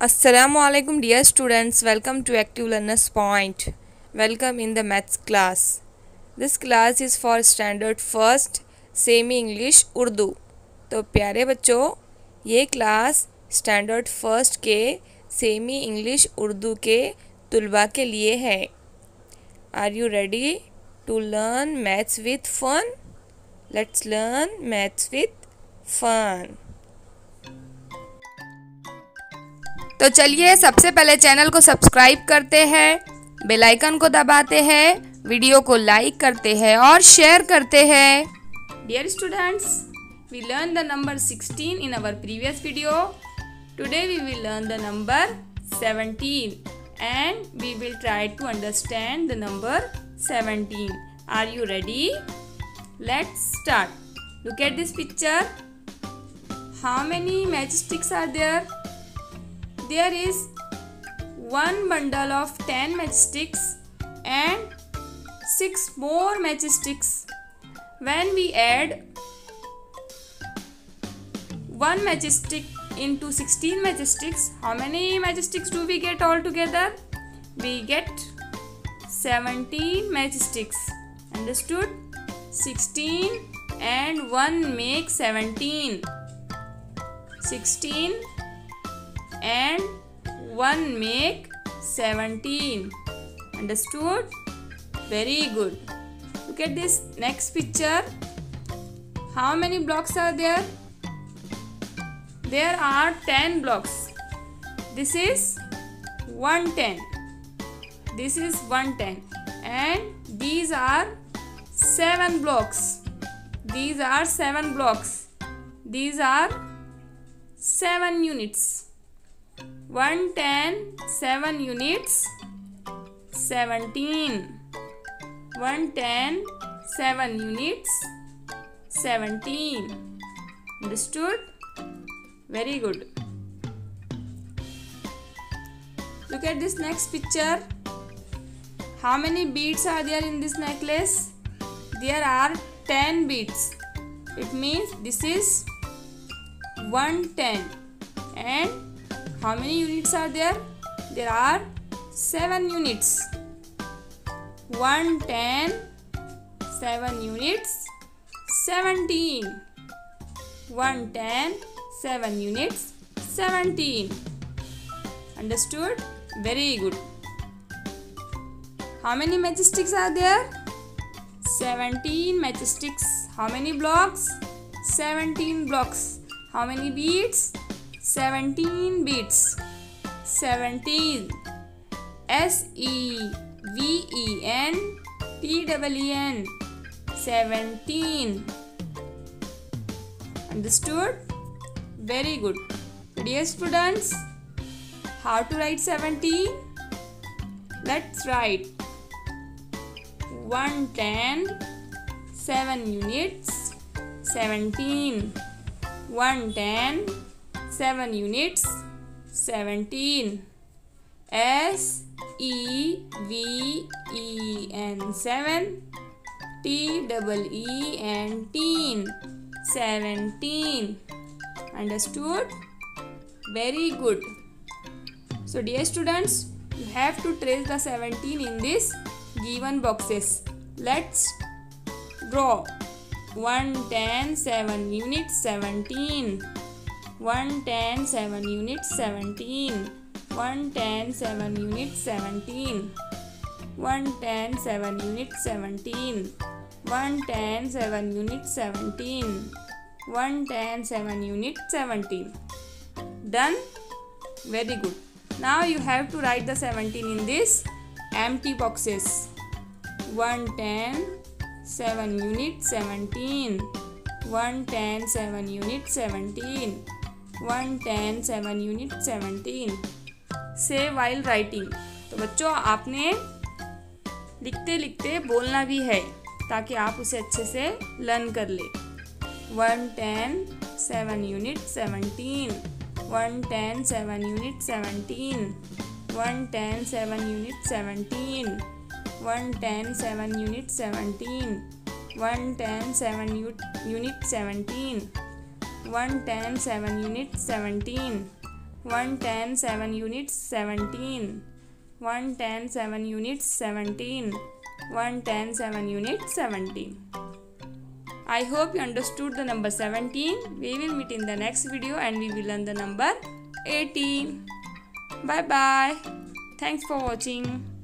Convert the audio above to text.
Assalamualaikum dear students, welcome to Active Learners Point. Welcome in the maths class. This class is for standard first semi English Urdu. तो प्यारे बच्चों, ये class standard first के semi English Urdu के तुलबा के लिए है. Are you ready to learn maths with fun? Let's learn maths with fun. तो चलिए सबसे पहले चैनल को सब्सक्राइब करते हैं, बेल आइकन को दबाते हैं, वीडियो को लाइक करते हैं और शेयर करते हैं. Dear students, we learn the number 16 in our previous video. Today we will learn the number 17 and we will try to understand the number 17. Are you ready? Let's start. Look at this picture. How many matchsticks are there? There is one bundle of 10 matchsticks and 6 more matchsticks. When we add one matchstick into 16 matchsticks, how many matchsticks do we get altogether? We get 17 matchsticks. Understood? 16 and 1 make 17. 16 and 1 make 17. Understood? Very good. Look at this next picture. How many blocks are there? There are 10 blocks. This is 110. This is 110. And these are 7 blocks. These are 7 blocks. These are 7 units. 110, 7 units, 17. 110, 7 units, 17. Understood? Very good. Look at this next picture. How many beads are there in this necklace? There are 10 beads. It means this is 110. And how many units are there? There are 7 units. 110, 7 units, 17. 110, 7 units, 17. Understood? Very good. How many matchsticks are there? 17 matchsticks. How many blocks? 17 blocks. How many beads? 17 beads. 17. SEVENTEEN. 17. Understood? Very good. Dear students, how to write 17? Let's write 110, 7 units, 17. 110, 7 units, 17. SEVEN 7 TEEN 17. Understood? Very good. So dear students, you have to trace the 17 in this given boxes. Let's draw. 110, 7 units, 17. 110, 7 units, 17. 110, 7 units, 17. 110, 7 units, 17. 110, 7 units, 17. 110, 7 units, 17. Done? Very good. Now you have to write the 17 in this empty boxes. 110, 7 units, 17. 110, 7 units, 17. 110, 7 units, 17. Say while writing. तो बच्चों आपने लिखते लिखते बोलना भी है ताकि आप उसे अच्छे से लर्न कर ले. 110, 7 units, 17. 110, 7 units, 17. 110, 7 units, 17. 110, 7 units, 17. 110, 7 units, 17. 110, 7 units, 17. 110 7 units 17. 110 7 units 17. 110 7 units 17. I hope you understood the number 17. We will meet in the next video and we will learn the number 18. Bye bye. Thanks for watching.